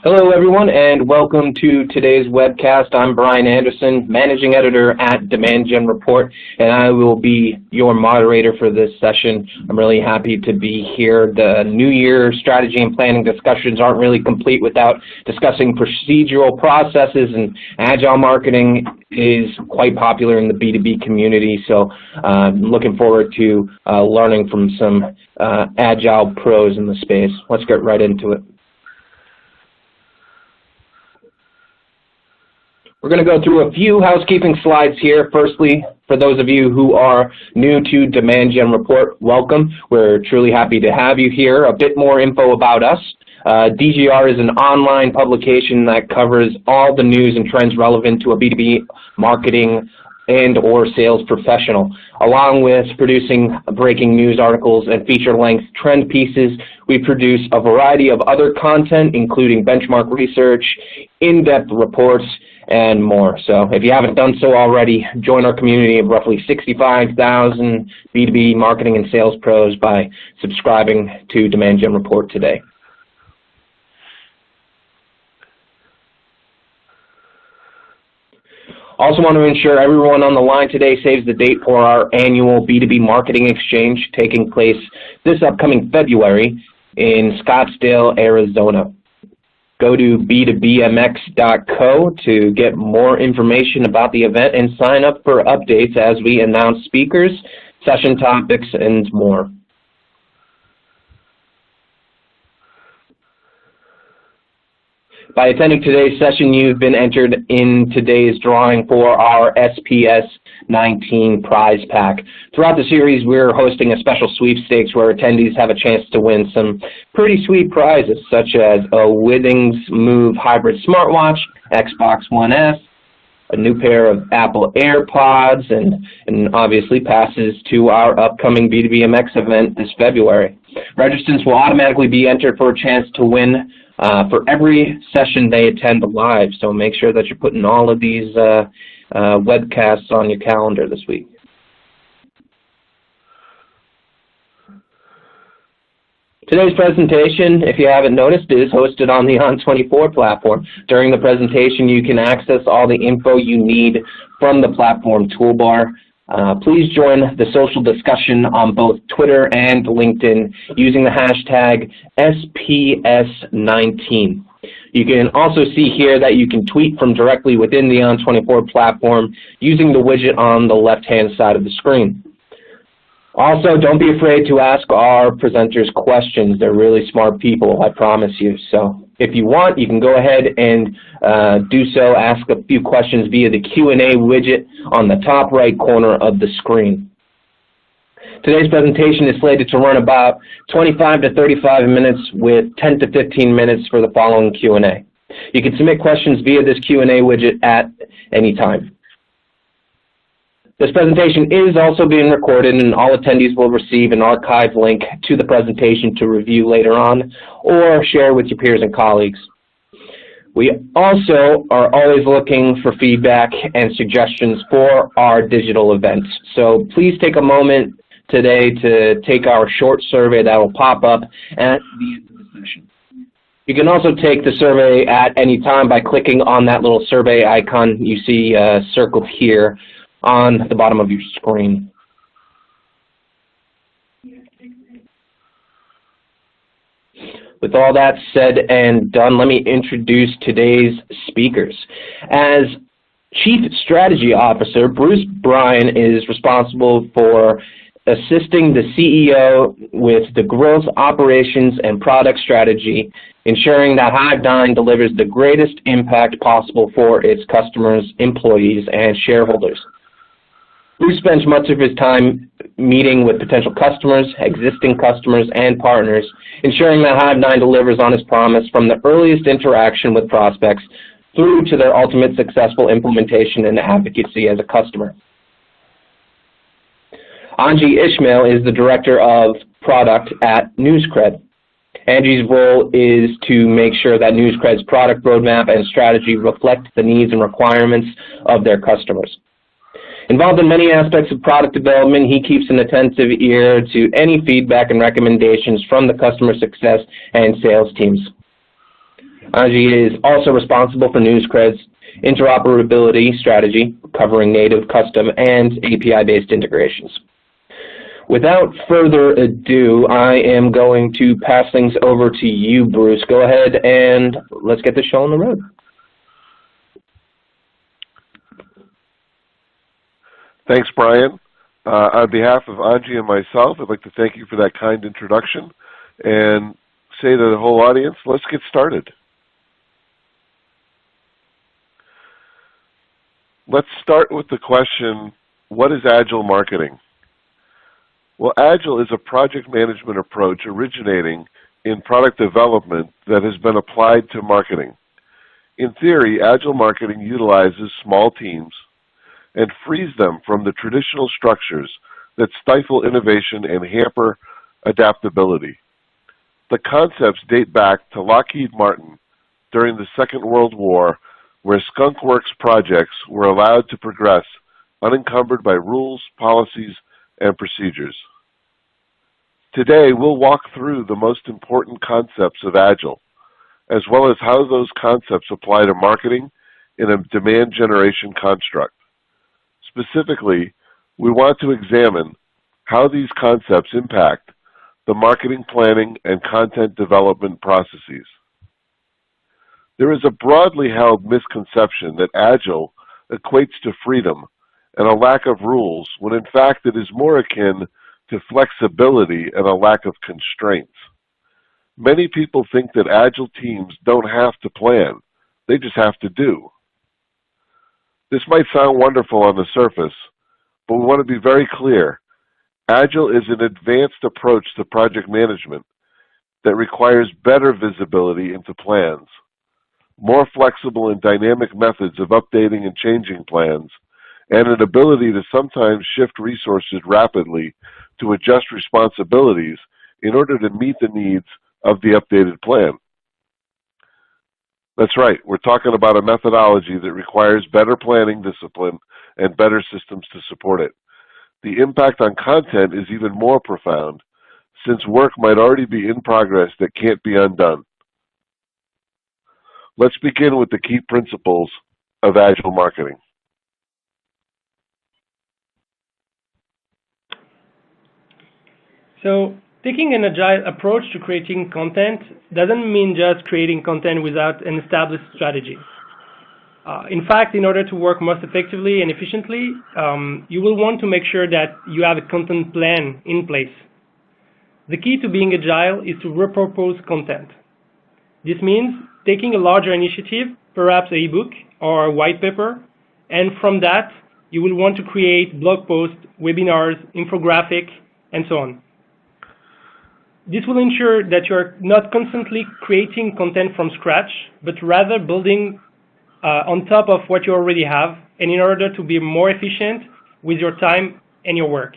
Hello, everyone, and welcome to today's webcast. I'm Brian Anderson, Managing Editor at Demand Gen Report, and I will be your moderator for this session. I'm really happy to be here. The New Year strategy and planning discussions aren't really complete without discussing procedural processes, and Agile marketing is quite popular in the B2B community, so I'm looking forward to learning from some Agile pros in the space. Let's get right into it. We're going to go through a few housekeeping slides here. Firstly, for those of you who are new to Demand Gen Report, welcome. We're truly happy to have you here. A bit more info about us. DGR is an online publication that covers all the news and trends relevant to a B2B marketing and or sales professional. Along with producing breaking news articles and feature-length trend pieces, we produce a variety of other content, including benchmark research, in-depth reports, and more. So if you haven't done so already, join our community of roughly 65,000 B2B marketing and sales pros by subscribing to Demand Gen Report today. Also want to ensure everyone on the line today saves the date for our annual B2B Marketing Exchange taking place this upcoming February in Scottsdale, Arizona. Go to b2bmx.co to get more information about the event and sign up for updates as we announce speakers, session topics, and more. By attending today's session, you've been entered in today's drawing for our SPS19 prize pack. Throughout the series, we're hosting a special sweepstakes where attendees have a chance to win some pretty sweet prizes, such as a Withings Move hybrid smartwatch, Xbox One S, a new pair of Apple AirPods, and obviously passes to our upcoming B2BMX event this February. Registrants will automatically be entered for a chance to win for every session they attend live, so make sure that you're putting all of these webcasts on your calendar this week. Today's presentation, if you haven't noticed, is hosted on the On24 platform. During the presentation, you can access all the info you need from the platform toolbar. Please join the social discussion on both Twitter and LinkedIn using the hashtag SPS19. You can also see here that you can tweet from directly within the On24 platform using the widget on the left-hand side of the screen. Also, don't be afraid to ask our presenters questions. They're really smart people, I promise you. So if you want, you can go ahead and do so, ask a few questions via the Q&A widget on the top right corner of the screen. Today's presentation is slated to run about 25 to 35 minutes with 10 to 15 minutes for the following Q&A. You can submit questions via this Q&A widget at any time. This presentation is also being recorded, and all attendees will receive an archive link to the presentation to review later on or share with your peers and colleagues. We also are always looking for feedback and suggestions for our digital events. So please take a moment today to take our short survey that will pop up at the end of the session. You can also take the survey at any time by clicking on that little survey icon you see circled here on the bottom of your screen. With all that said and done, let me introduce today's speakers. As Chief Strategy Officer, Bruce Bryan is responsible for assisting the CEO with the growth, operations, and product strategy, ensuring that Hive9 delivers the greatest impact possible for its customers, employees, and shareholders. Bruce spends much of his time meeting with potential customers, existing customers, and partners, ensuring that Hive9 delivers on its promise from the earliest interaction with prospects through to their ultimate successful implementation and advocacy as a customer. Angie Ishmael is the Director of Product at NewsCred. Angie's role is to make sure that NewsCred's product roadmap and strategy reflect the needs and requirements of their customers. Involved in many aspects of product development, he keeps an attentive ear to any feedback and recommendations from the customer success and sales teams. Audrey is also responsible for NewsCred's interoperability strategy, covering native, custom, and API-based integrations. Without further ado, I am going to pass things over to you, Bruce. Go ahead and let's get the show on the road. Thanks, Brian. On behalf of Audrey and myself, I'd like to thank you for that kind introduction and say to the whole audience, let's get started. Let's start with the question, what is Agile marketing? Well, Agile is a project management approach originating in product development that has been applied to marketing. In theory, Agile marketing utilizes small teams and frees them from the traditional structures that stifle innovation and hamper adaptability. The concepts date back to Lockheed Martin during the Second World War, where Skunk Works projects were allowed to progress unencumbered by rules, policies, and procedures. Today, we'll walk through the most important concepts of Agile, as well as how those concepts apply to marketing in a demand generation construct. Specifically, we want to examine how these concepts impact the marketing planning and content development processes. There is a broadly held misconception that Agile equates to freedom and a lack of rules, when in fact it is more akin to flexibility and a lack of constraints. Many people think that Agile teams don't have to plan, they just have to do. This might sound wonderful on the surface, but we want to be very clear. Agile is an advanced approach to project management that requires better visibility into plans, more flexible and dynamic methods of updating and changing plans, and an ability to sometimes shift resources rapidly to adjust responsibilities in order to meet the needs of the updated plan. That's right, we're talking about a methodology that requires better planning discipline and better systems to support it. The impact on content is even more profound, since work might already be in progress that can't be undone. Let's begin with the key principles of Agile marketing. So, taking an agile approach to creating content doesn't mean just creating content without an established strategy. In fact, in order to work most effectively and efficiently, you will want to make sure that you have a content plan in place. The key to being agile is to repurpose content. This means taking a larger initiative, perhaps an ebook or a white paper, and from that, you will want to create blog posts, webinars, infographic, and so on. This will ensure that you're not constantly creating content from scratch, but rather building on top of what you already have, and in order to be more efficient with your time and your work.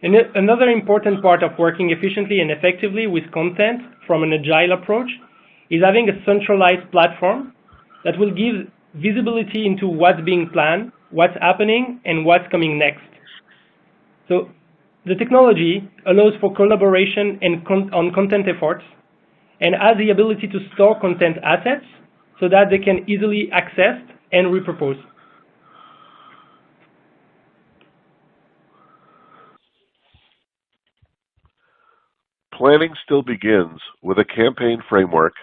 And another important part of working efficiently and effectively with content from an agile approach is having a centralized platform that will give visibility into what's being planned, what's happening, and what's coming next. So the technology allows for collaboration and on content efforts and has the ability to store content assets so that they can easily accessed and repurposed. Planning still begins with a campaign framework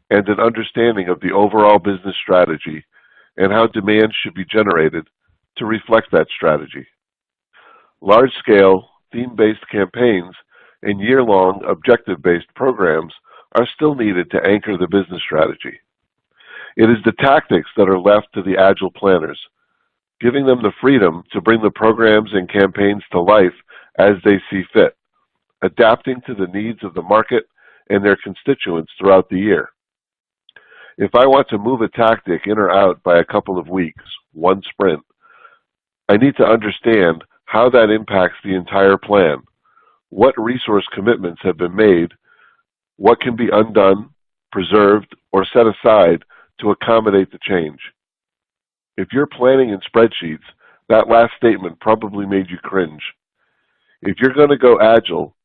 and an understanding of the overall business strategy and how demand should be generated to reflect that strategy. Large-scale, theme-based campaigns and year-long objective-based programs are still needed to anchor the business strategy. It is the tactics that are left to the Agile planners, giving them the freedom to bring the programs and campaigns to life as they see fit, adapting to the needs of the market and their constituents throughout the year. If I want to move a tactic in or out by a couple of weeks, one sprint, I need to understand how that impacts the entire plan, what resource commitments have been made, what can be undone, preserved, or set aside to accommodate the change. If you're planning in spreadsheets, That last statement probably made you cringe. If you're going to go Agile,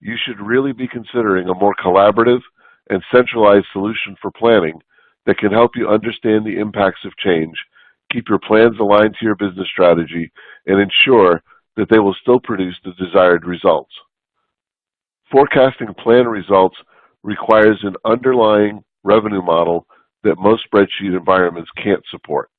you should really be considering a more collaborative and centralized solution for planning that can help you understand the impacts of change, keep your plans aligned to your business strategy, and ensure that they will still produce the desired results. Forecasting plan results requires an underlying revenue model that most spreadsheet environments can't support.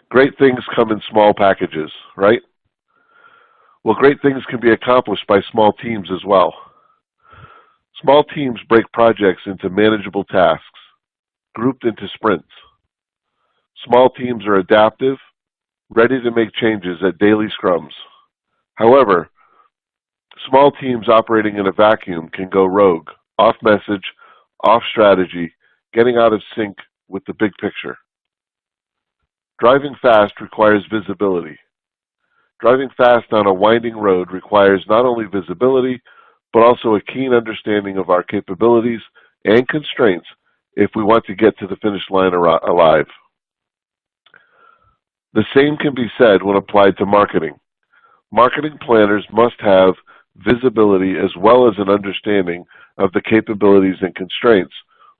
Great things come in small packages, right? Well, great things can be accomplished by small teams as well. Small teams break projects into manageable tasks, grouped into sprints. Small teams are adaptive, ready to make changes at daily scrums. However, small teams operating in a vacuum can go rogue, off message, off strategy, getting out of sync with the big picture. Driving fast requires visibility. Driving fast on a winding road requires not only visibility, but also a keen understanding of our capabilities and constraints if we want to get to the finish line alive. The same can be said when applied to marketing. Marketing planners must have visibility as well as an understanding of the capabilities and constraints,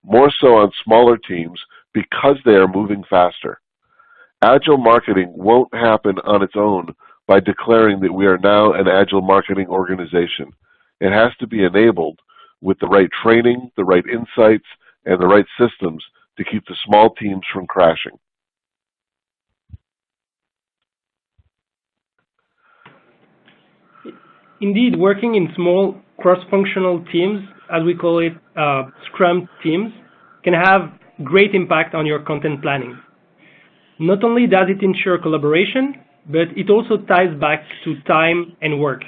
more so on smaller teams because they are moving faster. Agile marketing won't happen on its own by declaring that we are now an Agile marketing organization. It has to be enabled with the right training, the right insights, and the right systems to keep the small teams from crashing. Indeed, working in small cross-functional teams, as we call it, Scrum teams, can have great impact on your content planning. Not only does it ensure collaboration, but it also ties back to time and work.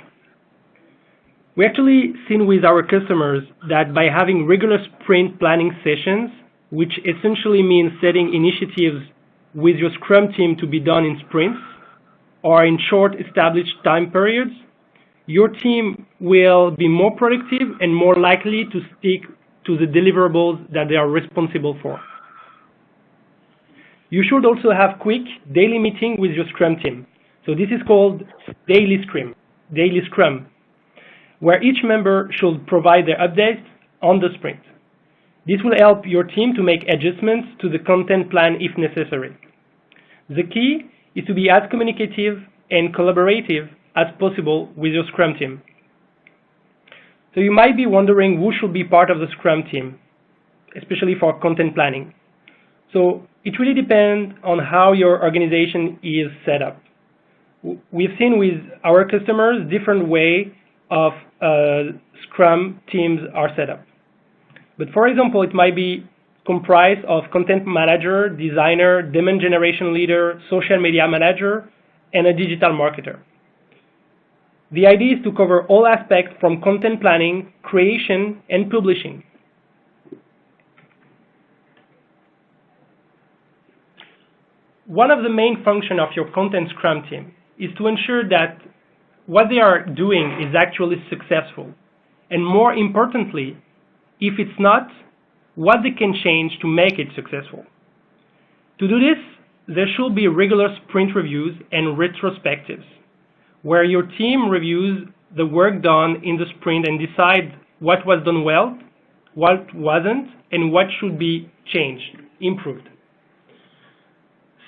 We actually seen with our customers that by having regular sprint planning sessions, which essentially means setting initiatives with your Scrum team to be done in sprints or in short established time periods, your team will be more productive and more likely to stick to the deliverables that they are responsible for. You should also have quick daily meeting with your Scrum team. So this is called daily Scrum, where each member should provide their updates on the sprint. This will help your team to make adjustments to the content plan if necessary. The key is to be as communicative and collaborative as possible with your Scrum team. So you might be wondering who should be part of the Scrum team, especially for content planning. So it really depends on how your organization is set up. We've seen with our customers different way of Scrum teams are set up. But for example, it might be comprised of content manager, designer, demand generation leader, social media manager, and a digital marketer. The idea is to cover all aspects from content planning, creation, and publishing. One of the main functions of your content Scrum team is to ensure that what they are doing is actually successful. And more importantly, if it's not, what they can change to make it successful. To do this, there should be regular sprint reviews and retrospectives, where your team reviews the work done in the sprint and decide what was done well, what wasn't, and what should be changed, improved.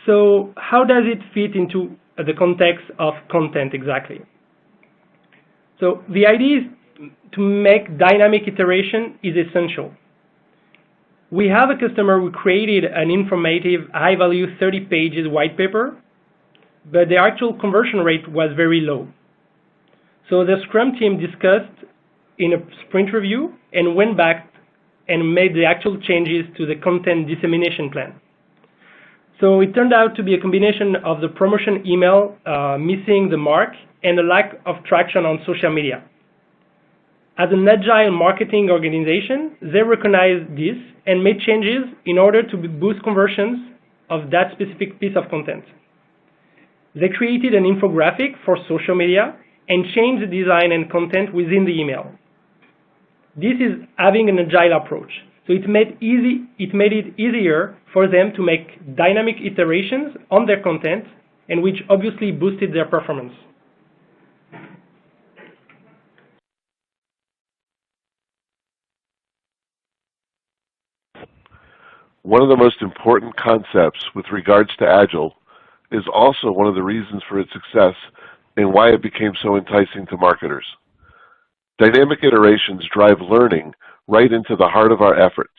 So how does it fit into the context of content exactly? So the idea is to make dynamic iteration is essential. We have a customer who created an informative, high-value 30 pages white paper, but the actual conversion rate was very low. So the Scrum team discussed in a sprint review and went back and made the actual changes to the content dissemination plan. So it turned out to be a combination of the promotion email missing the mark and a lack of traction on social media. As an Agile marketing organization, they recognized this and made changes in order to boost conversions of that specific piece of content. They created an infographic for social media and changed the design and content within the email. This is having an agile approach. So it made it easier for them to make dynamic iterations on their content, and which obviously boosted their performance. One of the most important concepts with regards to Agile is also one of the reasons for its success and why it became so enticing to marketers. Dynamic iterations drive learning right into the heart of our efforts.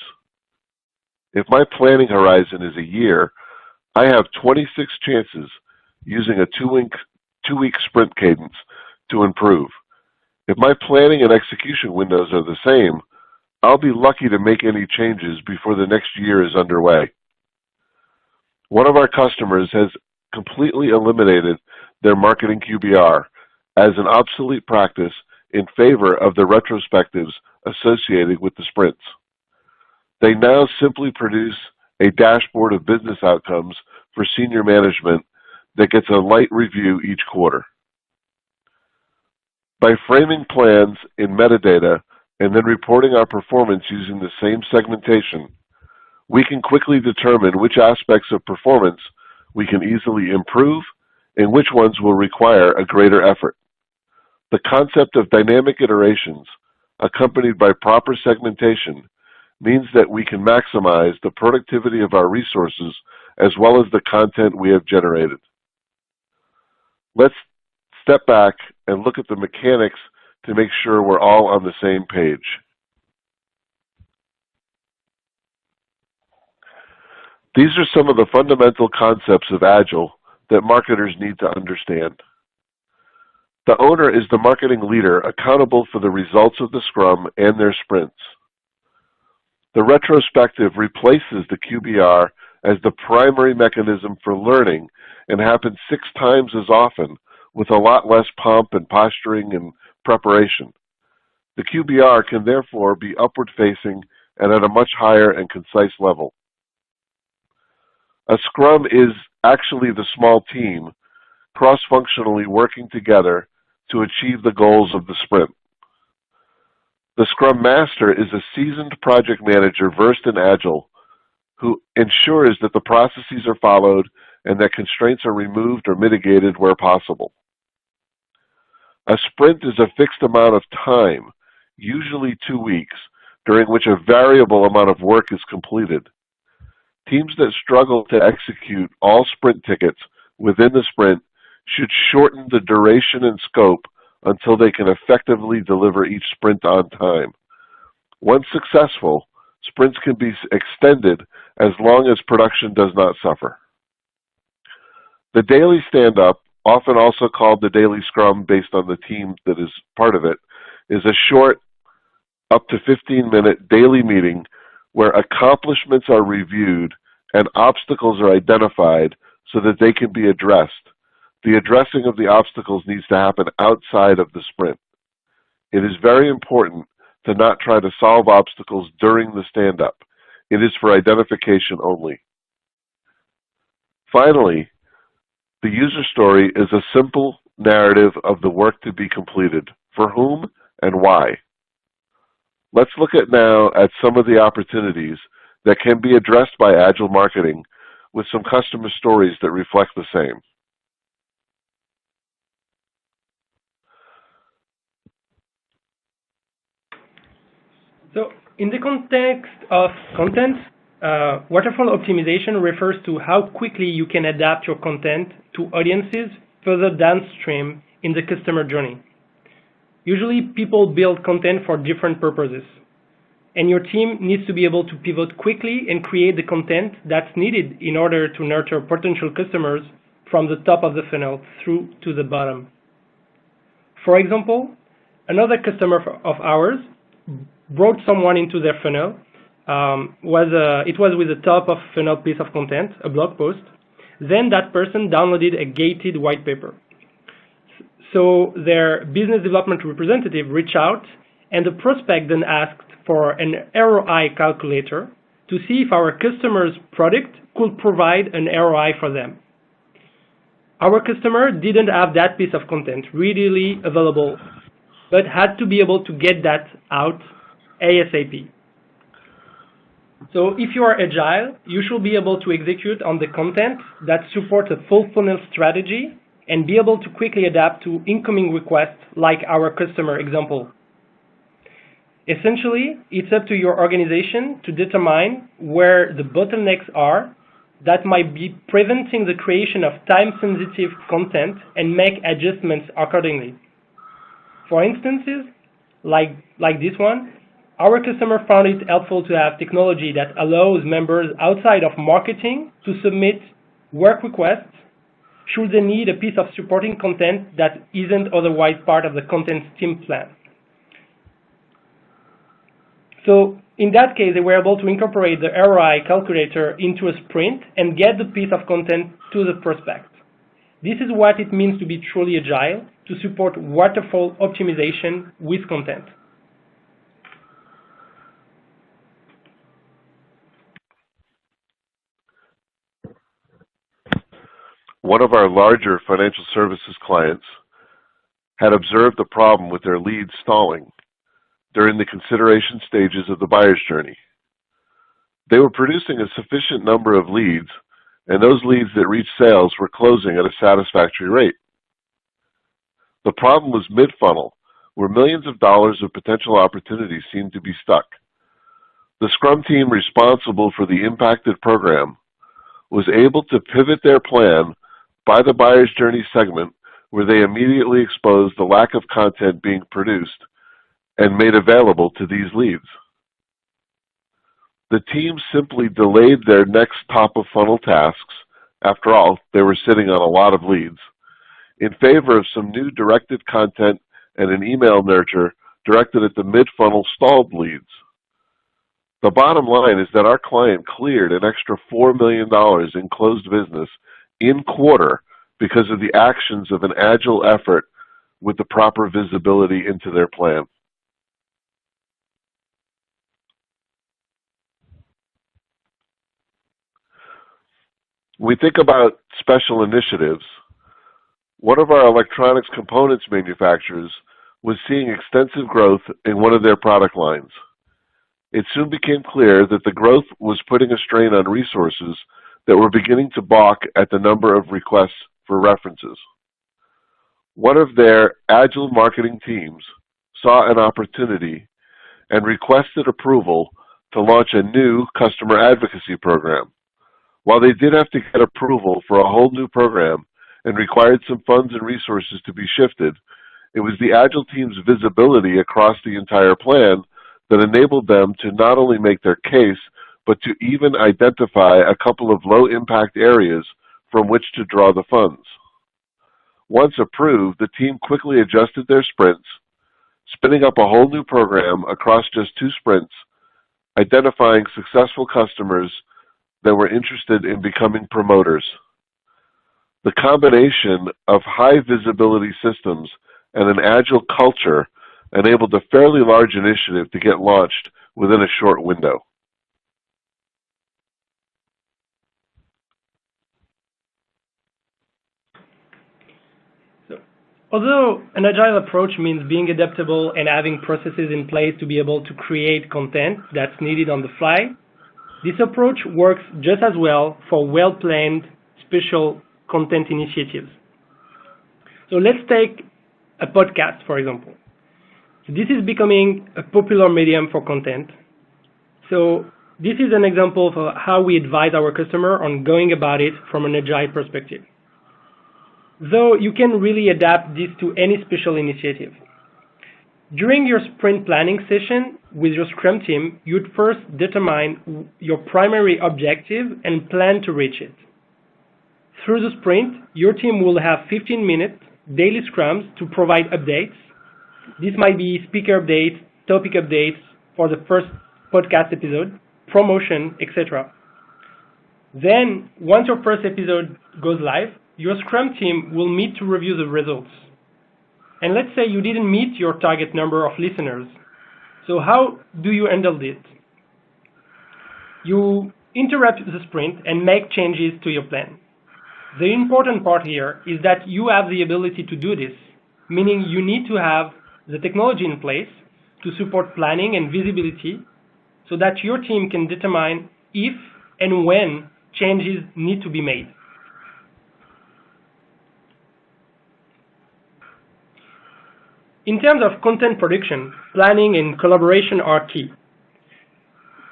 If my planning horizon is a year, I have 26 chances using a two-week sprint cadence to improve. If my planning and execution windows are the same, I'll be lucky to make any changes before the next year is underway. One of our customers has completely eliminated their marketing QBR as an obsolete practice in favor of the retrospectives associated with the sprints. They now simply produce a dashboard of business outcomes for senior management that gets a light review each quarter. By framing plans in metadata and then reporting our performance using the same segmentation, we can quickly determine which aspects of performance we can easily improve and which ones will require a greater effort. The concept of dynamic iterations, accompanied by proper segmentation, means that we can maximize the productivity of our resources as well as the content we have generated. Let's step back and look at the mechanics to make sure we're all on the same page. These are some of the fundamental concepts of Agile that marketers need to understand. The owner is the marketing leader accountable for the results of the Scrum and their sprints. The retrospective replaces the QBR as the primary mechanism for learning and happens 6 times as often with a lot less pomp and posturing and preparation. The QBR can therefore be upward-facing and at a much higher and concise level. A Scrum is actually the small team cross-functionally working together to achieve the goals of the sprint. The Scrum Master is a seasoned project manager versed in Agile who ensures that the processes are followed and that constraints are removed or mitigated where possible. A sprint is a fixed amount of time, usually 2 weeks, during which a variable amount of work is completed. Teams that struggle to execute all sprint tickets within the sprint should shorten the duration and scope until they can effectively deliver each sprint on time. Once successful, sprints can be extended as long as production does not suffer. The daily stand-up, often also called the daily Scrum based on the team that is part of it, is a short, up to 15-minute daily meeting where accomplishments are reviewed and obstacles are identified so that they can be addressed. The addressing of the obstacles needs to happen outside of the sprint. It is very important to not try to solve obstacles during the stand-up. It is for identification only. Finally, the user story is a simple narrative of the work to be completed, for whom and why. Let's look now at some of the opportunities that can be addressed by Agile marketing with some customer stories that reflect the same. So in the context of content, waterfall optimization refers to how quickly you can adapt your content to audiences further downstream in the customer journey. Usually people build content for different purposes, and your team needs to be able to pivot quickly and create the content that's needed in order to nurture potential customers from the top of the funnel through to the bottom. For example, another customer of ours brought someone into their funnel. It was with a top of funnel piece of content, a blog post. Then that person downloaded a gated white paper. So their business development representative reached out, and the prospect then asked for an ROI calculator to see if our customer's product could provide an ROI for them. Our customer didn't have that piece of content readily available, but had to be able to get that out ASAP. So if you are agile, you should be able to execute on the content that supports a full funnel strategy and be able to quickly adapt to incoming requests like our customer example. Essentially, it's up to your organization to determine where the bottlenecks are that might be preventing the creation of time-sensitive content and make adjustments accordingly. For instances, like this one, our customer found it helpful to have technology that allows members outside of marketing to submit work requests should they need a piece of supporting content that isn't otherwise part of the content team plan. So in that case, they were able to incorporate the ROI calculator into a sprint and get the piece of content to the prospect. This is what it means to be truly agile, to support waterfall optimization with content. One of our larger financial services clients had observed a problem with their leads stalling during the consideration stages of the buyer's journey. They were producing a sufficient number of leads, and those leads that reached sales were closing at a satisfactory rate. The problem was mid-funnel, where millions of dollars of potential opportunities seemed to be stuck. The Scrum team responsible for the impacted program was able to pivot their plan by the buyer's journey segment, where they immediately exposed the lack of content being produced and made available to these leads. The team simply delayed their next top-of-funnel tasks, after all, they were sitting on a lot of leads, in favor of some new directed content and an email nurture directed at the mid-funnel stalled leads. The bottom line is that our client cleared an extra $4 million in closed business in quarter because of the actions of an agile effort with the proper visibility into their plan. When we think about special initiatives, one of our electronics components manufacturers was seeing extensive growth in one of their product lines. It soon became clear that the growth was putting a strain on resources that were beginning to balk at the number of requests for references. One of their agile marketing teams saw an opportunity and requested approval to launch a new customer advocacy program. While they did have to get approval for a whole new program and required some funds and resources to be shifted, it was the Agile team's visibility across the entire plan that enabled them to not only make their case, but to even identify a couple of low-impact areas from which to draw the funds. Once approved, the team quickly adjusted their sprints, spinning up a whole new program across just 2 sprints, identifying successful customers that were interested in becoming promoters. The combination of high visibility systems and an agile culture enabled a fairly large initiative to get launched within a short window. Although an agile approach means being adaptable and having processes in place to be able to create content that's needed on the fly, this approach works just as well for well-planned special content initiatives. So let's take a podcast, for example. So this is becoming a popular medium for content. So this is an example of how we advise our customer on going about it from an agile perspective. Though you can really adapt this to any special initiative. During your sprint planning session with your Scrum team, you'd first determine your primary objective and plan to reach it. Through the sprint, your team will have 15-minute daily Scrums to provide updates. This might be speaker updates, topic updates for the first podcast episode, promotion, etc. Then, once your first episode goes live, your Scrum team will meet to review the results. And let's say you didn't meet your target number of listeners. So how do you handle it? You interrupt the sprint and make changes to your plan. The important part here is that you have the ability to do this, meaning you need to have the technology in place to support planning and visibility so that your team can determine if and when changes need to be made. In terms of content production, planning and collaboration are key.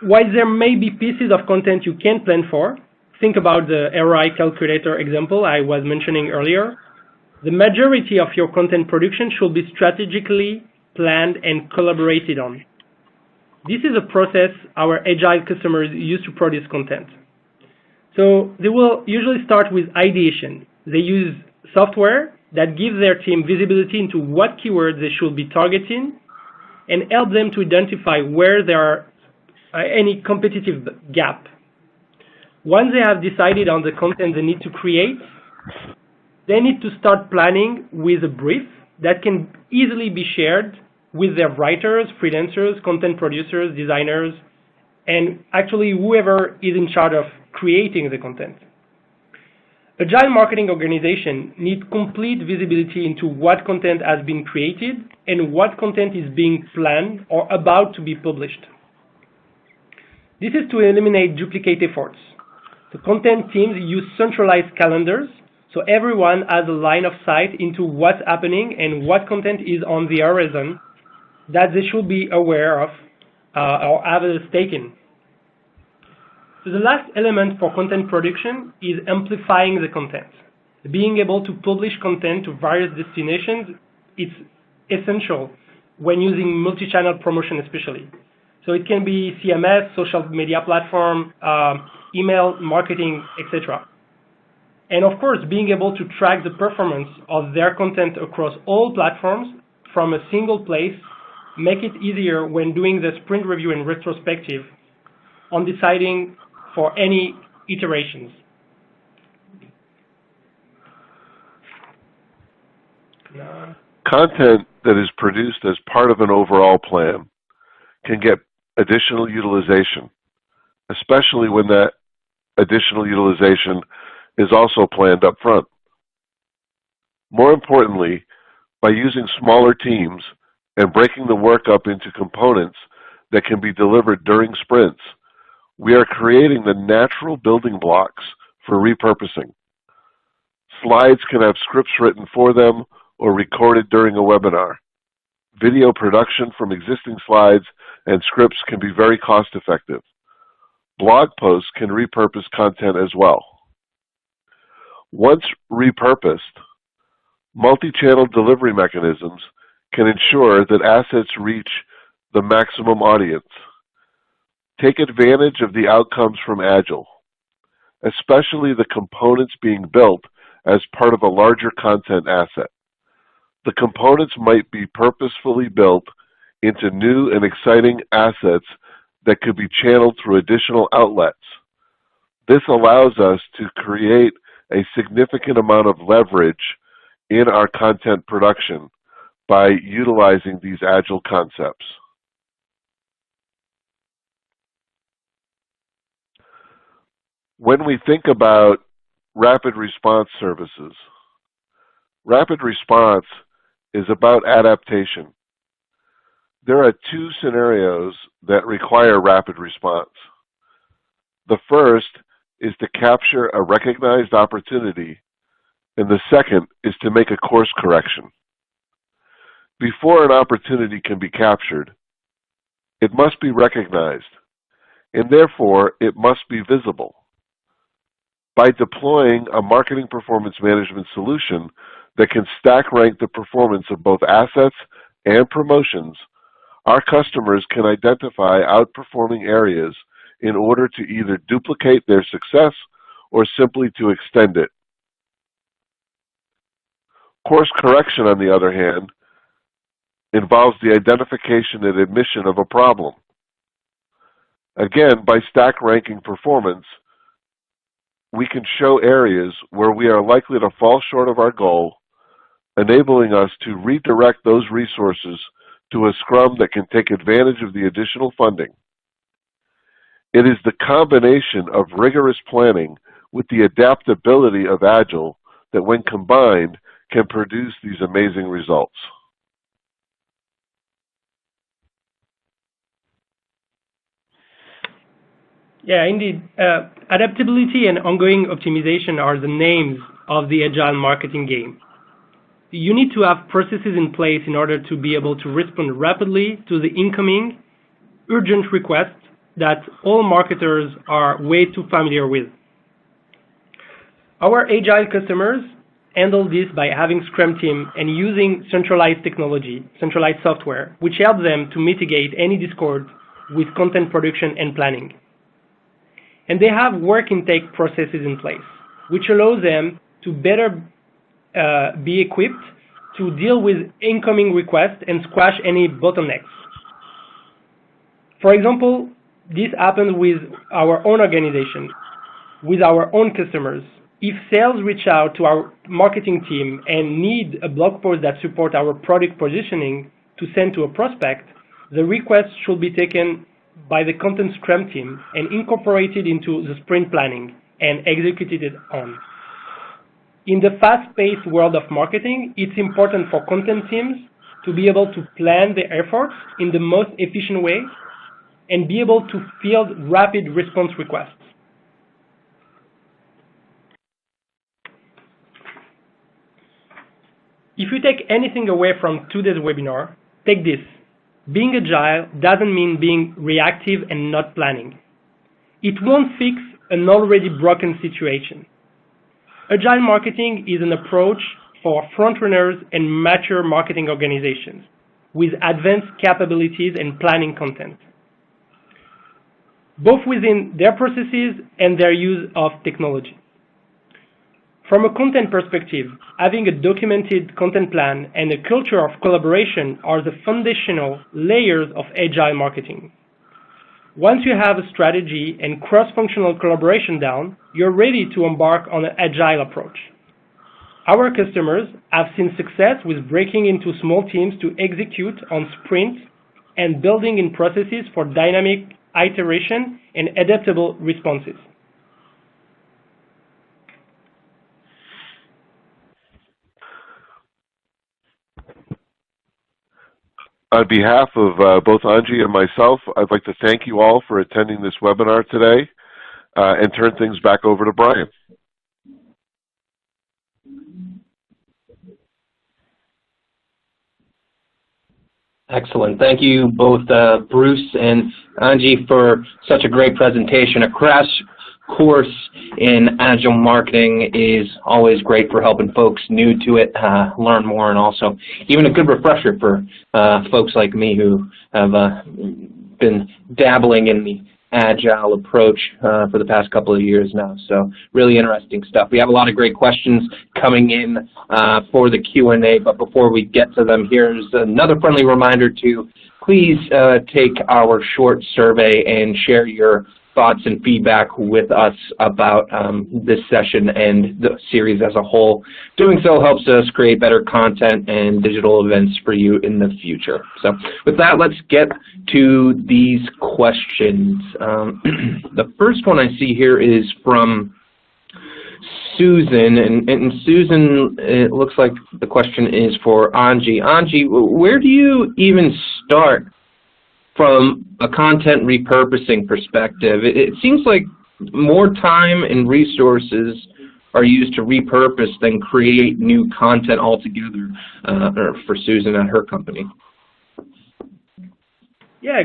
While there may be pieces of content you can plan for, think about the ROI calculator example I was mentioning earlier, the majority of your content production should be strategically planned and collaborated on. This is a process our Agile customers use to produce content. So they will usually start with ideation. They use software that gives their team visibility into what keywords they should be targeting and help them to identify where there are any competitive gap. Once they have decided on the content they need to create, they need to start planning with a brief that can easily be shared with their writers, freelancers, content producers, designers, and actually whoever is in charge of creating the content. Agile marketing organizations need complete visibility into what content has been created and what content is being planned or about to be published. This is to eliminate duplicate efforts. The content teams use centralized calendars, so everyone has a line of sight into what's happening and what content is on the horizon that they should be aware of or have a stake in. So the last element for content production is amplifying the content. Being able to publish content to various destinations is essential when using multi-channel promotion especially. So it can be CMS, social media platform, email, marketing, etc. And of course, being able to track the performance of their content across all platforms from a single place make it easier when doing the sprint review and retrospective on deciding for any iterations. Content that is produced as part of an overall plan can get additional utilization, especially when that additional utilization is also planned up front. More importantly, by using smaller teams and breaking the work up into components that can be delivered during sprints, we are creating the natural building blocks for repurposing. Slides can have scripts written for them or recorded during a webinar. Video production from existing slides and scripts can be very cost-effective. Blog posts can repurpose content as well. Once repurposed, multi-channel delivery mechanisms can ensure that assets reach the maximum audience. Take advantage of the outcomes from Agile, especially the components being built as part of a larger content asset. The components might be purposefully built into new and exciting assets that could be channeled through additional outlets. This allows us to create a significant amount of leverage in our content production by utilizing these Agile concepts. When we think about rapid response services, rapid response is about adaptation. There are two scenarios that require rapid response. The first is to capture a recognized opportunity, and the second is to make a course correction. Before an opportunity can be captured, it must be recognized, and therefore it must be visible. By deploying a marketing performance management solution that can stack rank the performance of both assets and promotions, our customers can identify outperforming areas in order to either duplicate their success or simply to extend it. Course correction, on the other hand, involves the identification and admission of a problem. Again, by stack ranking performance, we can show areas where we are likely to fall short of our goal, enabling us to redirect those resources to a Scrum that can take advantage of the additional funding. It is the combination of rigorous planning with the adaptability of Agile that, when combined, can produce these amazing results. Yeah, indeed. Adaptability and ongoing optimization are the names of the Agile marketing game. You need to have processes in place in order to be able to respond rapidly to the incoming urgent requests that all marketers are way too familiar with. Our Agile customers handle this by having Scrum team and using centralized technology, centralized software, which helps them to mitigate any discord with content production and planning. And they have work intake processes in place, which allows them to better be equipped to deal with incoming requests and squash any bottlenecks. For example, this happens with our own organization, with our own customers. If sales reach out to our marketing team and need a blog post that supports our product positioning to send to a prospect, the request should be taken by the content Scrum team and incorporated into the sprint planning and executed on. In the fast-paced world of marketing, it's important for content teams to be able to plan their efforts in the most efficient way and be able to field rapid response requests. If you take anything away from today's webinar, take this. Being agile doesn't mean being reactive and not planning. It won't fix an already broken situation. Agile marketing is an approach for frontrunners and mature marketing organizations with advanced capabilities and planning content, both within their processes and their use of technology. From a content perspective, having a documented content plan and a culture of collaboration are the foundational layers of agile marketing. Once you have a strategy and cross-functional collaboration down, you're ready to embark on an agile approach. Our customers have seen success with breaking into small teams to execute on sprints and building in processes for dynamic iteration and adaptable responses. On behalf of both Audrey and myself, I'd like to thank you all for attending this webinar today and turn things back over to Brian. Excellent. Thank you both Bruce and Angie for such a great presentation. A crash course in Agile marketing is always great for helping folks new to it learn more, and also even a good refresher for folks like me who have been dabbling in the Agile approach for the past couple of years now. So really interesting stuff. We have a lot of great questions coming in for the Q&A, but before we get to them, here's another friendly reminder to please take our short survey and share your thoughts and feedback with us about this session and the series as a whole. Doing so helps us create better content and digital events for you in the future. So with that, let's get to these questions. The first one I see here is from Susan, and Susan, it looks like the question is for Angie. Angie, where do you even start from a content repurposing perspective? It seems like more time and resources are used to repurpose than create new content altogether for Susan at her company. Yeah,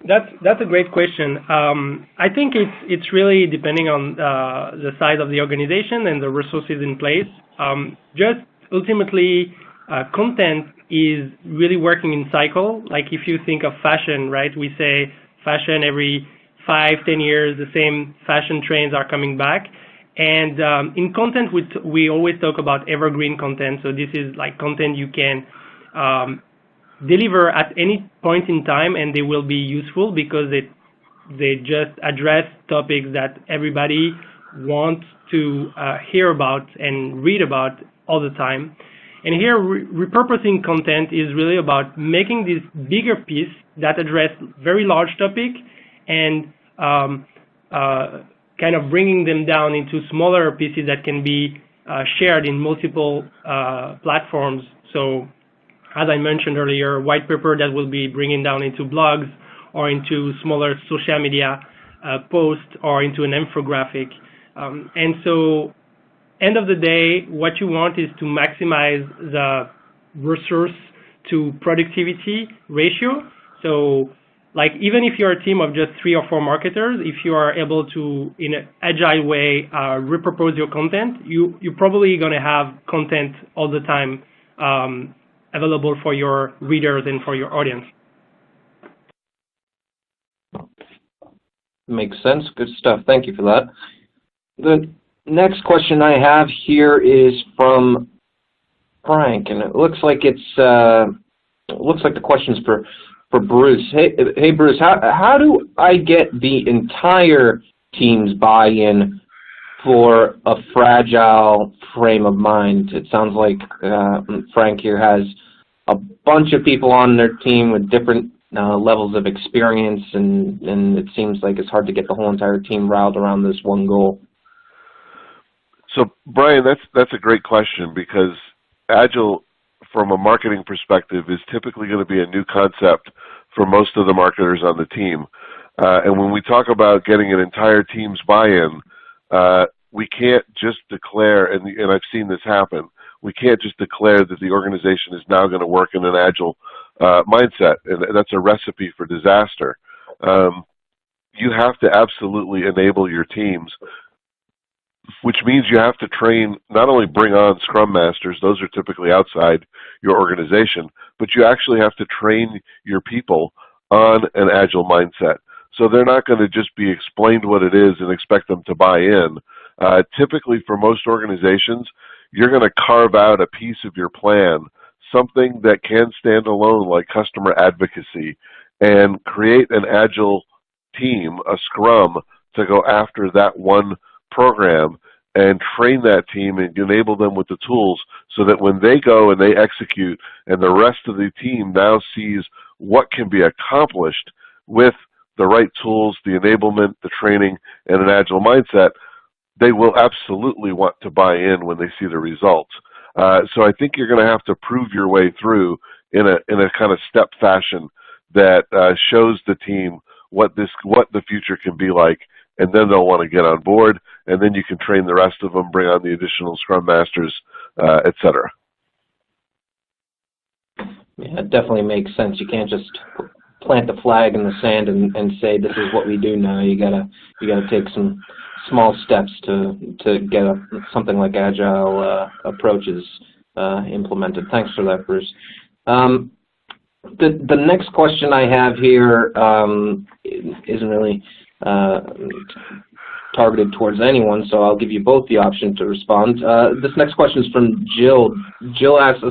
that's a great question. I think it's really depending on the size of the organization and the resources in place. Just ultimately, content is really working in cycle. Like if you think of fashion, right? We say fashion every 5-10 years, the same fashion trends are coming back. And in content, we always talk about evergreen content. So this is like content you can deliver at any point in time, and they will be useful because they just address topics that everybody wants to hear about and read about all the time. And here, repurposing content is really about making this bigger piece that address very large topic and kind of bringing them down into smaller pieces that can be shared in multiple platforms. So, as I mentioned earlier, white paper that will be bringing down into blogs or into smaller social media post or into an infographic. And so, end of the day, what you want is to maximize the resource to productivity ratio. So, like, even if you're a team of just 3 or 4 marketers, if you are able to, in an agile way, repurpose your content, you're probably going to have content all the time available for your readers and for your audience. Makes sense. Good stuff. Thank you for that. The next question I have here is from Frank, and it looks like the question's for Bruce. Hey Bruce, how do I get the entire team's buy-in for a fragile frame of mind? It sounds like Frank here has a bunch of people on their team with different levels of experience, and it seems like it's hard to get the whole entire team riled around this one goal. So, Brian, that's a great question, because Agile, from a marketing perspective, is typically going to be a new concept for most of the marketers on the team. And when we talk about getting an entire team's buy-in, we can't just declare, and I've seen this happen, we can't just declare that the organization is now going to work in an Agile mindset, and that's a recipe for disaster. You have to absolutely enable your teams, which means you have to train, not only bring on Scrum Masters, those are typically outside your organization, but you actually have to train your people on an Agile mindset. So they're not going to just be explained what it is and expect them to buy in. Typically, for most organizations, you're going to carve out a piece of your plan, something that can stand alone, like customer advocacy, and create an Agile team, a Scrum, to go after that one program and train that team and enable them with the tools so that when they go and they execute and the rest of the team now sees what can be accomplished with the right tools, the enablement, the training, and an Agile mindset, they will absolutely want to buy in when they see the results. So I think you're going to have to prove your way through in a kind of step fashion that shows the team what the future can be like, and then they'll want to get on board, and then you can train the rest of them, bring on the additional Scrum Masters, et cetera. Yeah, it definitely makes sense. You can't just plant the flag in the sand and say this is what we do now. You gotta take some small steps to get something like Agile approaches implemented. Thanks for that, Bruce. The next question I have here isn't really targeted towards anyone, so I'll give you both the option to respond. This next question is from Jill. Jill asks,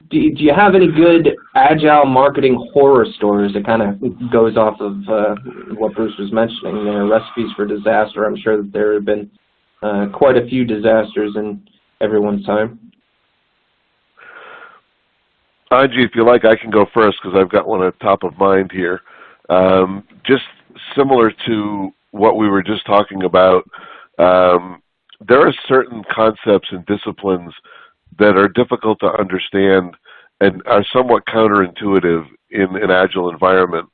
do you have any good Agile marketing horror stories? It kind of goes off of what Bruce was mentioning, recipes for disaster. I'm sure that there have been quite a few disasters in everyone's time. Audrey, if you like, I can go first because I've got one at top of mind here. Just similar to what we were just talking about, there are certain concepts and disciplines that are difficult to understand and are somewhat counterintuitive in an Agile environment.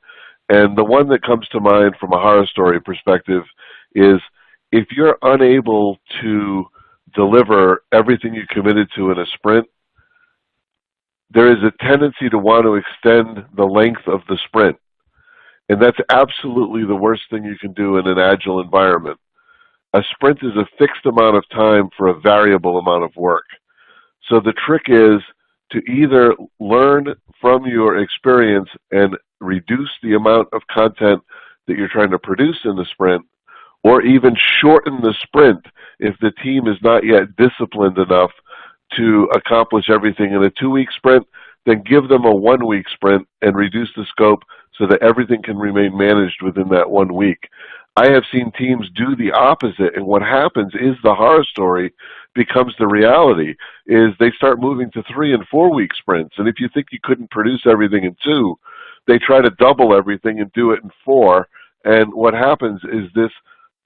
And the one that comes to mind from a horror story perspective is if you're unable to deliver everything you committed to in a sprint, there is a tendency to want to extend the length of the sprint. And that's absolutely the worst thing you can do in an Agile environment. A sprint is a fixed amount of time for a variable amount of work. So the trick is to either learn from your experience and reduce the amount of content that you're trying to produce in the sprint, or even shorten the sprint if the team is not yet disciplined enough to accomplish everything in a 2-week sprint, then give them a 1-week sprint and reduce the scope so that everything can remain managed within that 1 week. I have seen teams do the opposite, and what happens is the horror story becomes the reality, is they start moving to 3- and 4-week sprints, and if you think you couldn't produce everything in 2, they try to double everything and do it in 4, and what happens is this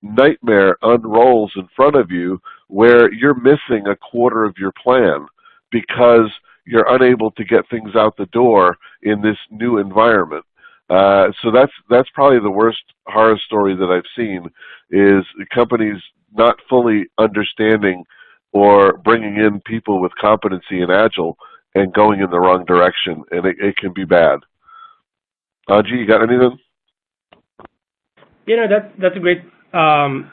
nightmare unrolls in front of you where you're missing a quarter of your plan because you're unable to get things out the door in this new environment. So that's probably the worst horror story that I've seen, is companies not fully understanding or bringing in people with competency in Agile and going in the wrong direction, and it can be bad. Audrey, you got anything? You know, that's a great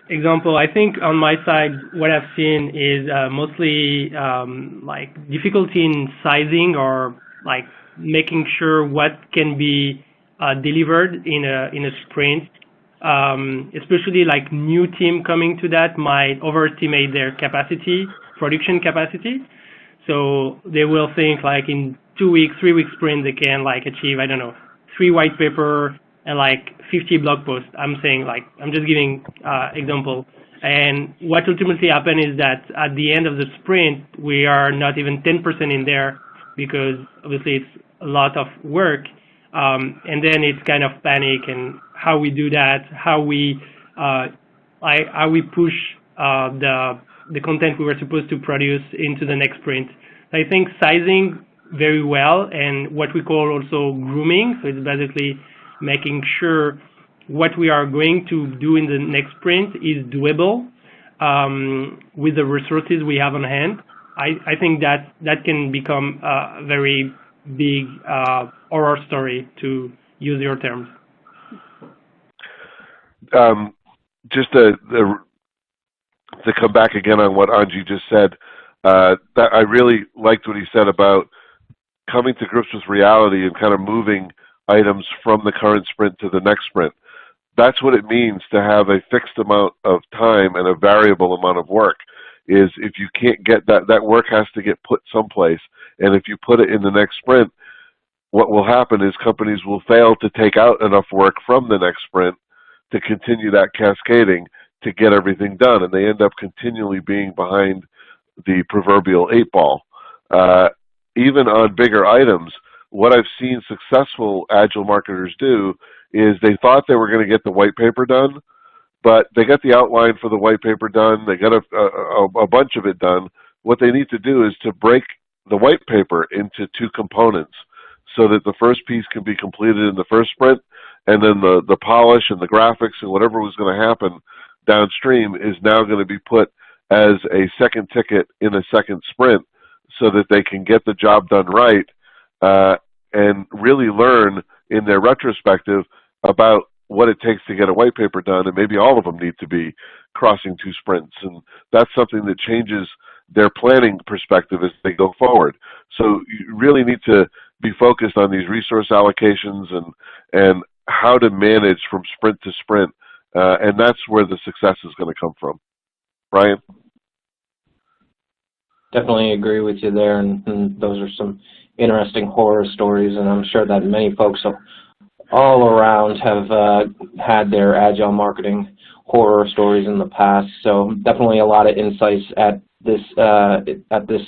example. I think on my side, what I've seen is mostly like difficulty in sizing, or like making sure what can be delivered in a sprint. Especially like new team coming to that might overestimate their capacity, production capacity. So they will think like in 2 weeks, 3 week sprint they can like achieve, I don't know, 3 white paper and like 50 blog posts. I'm saying, like, I'm just giving example. And what ultimately happens is that at the end of the sprint, we are not even 10% in there, because obviously it's a lot of work. And then it's kind of panic, and how we do that, how we push the content we were supposed to produce into the next sprint. I think sizing very well, and what we call also grooming. So it's basically making sure what we are going to do in the next sprint is doable with the resources we have on hand. I think that can become a very big horror story, to use your terms. Just to come back again on what Anji just said, that I really liked what he said about coming to grips with reality and kind of moving items from the current sprint to the next sprint. That's what it means to have a fixed amount of time and a variable amount of work. Is if you can't get that work has to get put someplace, and if you put it in the next sprint, what will happen is companies will fail to take out enough work from the next sprint to continue that cascading to get everything done, and they end up continually being behind the proverbial 8 ball. Even on bigger items, what I've seen successful Agile marketers do is they thought they were going to get the white paper done, but they got the outline for the white paper done, they got a bunch of it done. What they need to do is to break the white paper into 2 components, so that the first piece can be completed in the first sprint, and then the polish and the graphics and whatever was going to happen downstream is now going to be put as a second ticket in a second sprint, so that they can get the job done right and really learn in their retrospective about what it takes to get a white paper done, and maybe all of them need to be crossing 2 sprints. And that's something that changes their planning perspective as they go forward. So you really need to be focused on these resource allocations and how to manage from sprint to sprint, and that's where the success is going to come from. Brian? Definitely agree with you there, and those are some interesting horror stories, and I'm sure that many folks all around have had their Agile marketing horror stories in the past. So definitely a lot of insights at this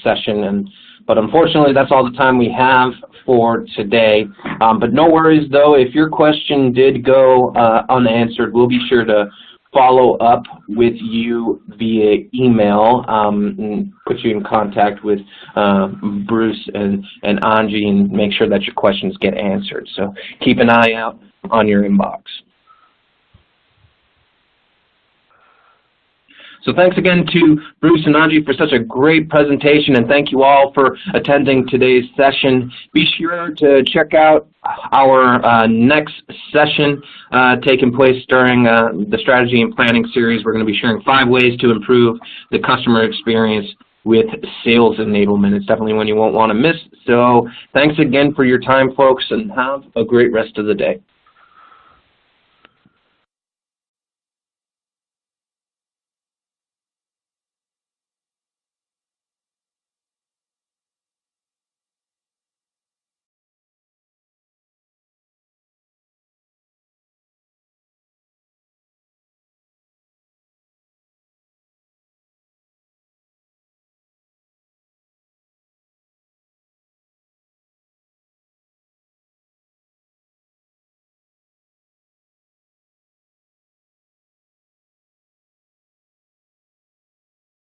session, but unfortunately that's all the time we have for today. But no worries though, if your question did go unanswered, we'll be sure to follow up with you via email and put you in contact with Bruce and Anji, and make sure that your questions get answered. So keep an eye out on your inbox. So thanks again to Bruce and Audrey for such a great presentation, and thank you all for attending today's session. Be sure to check out our next session taking place during the Strategy and Planning series. We're going to be sharing 5 ways to improve the customer experience with sales enablement. It's definitely one you won't want to miss. So thanks again for your time, folks, and have a great rest of the day.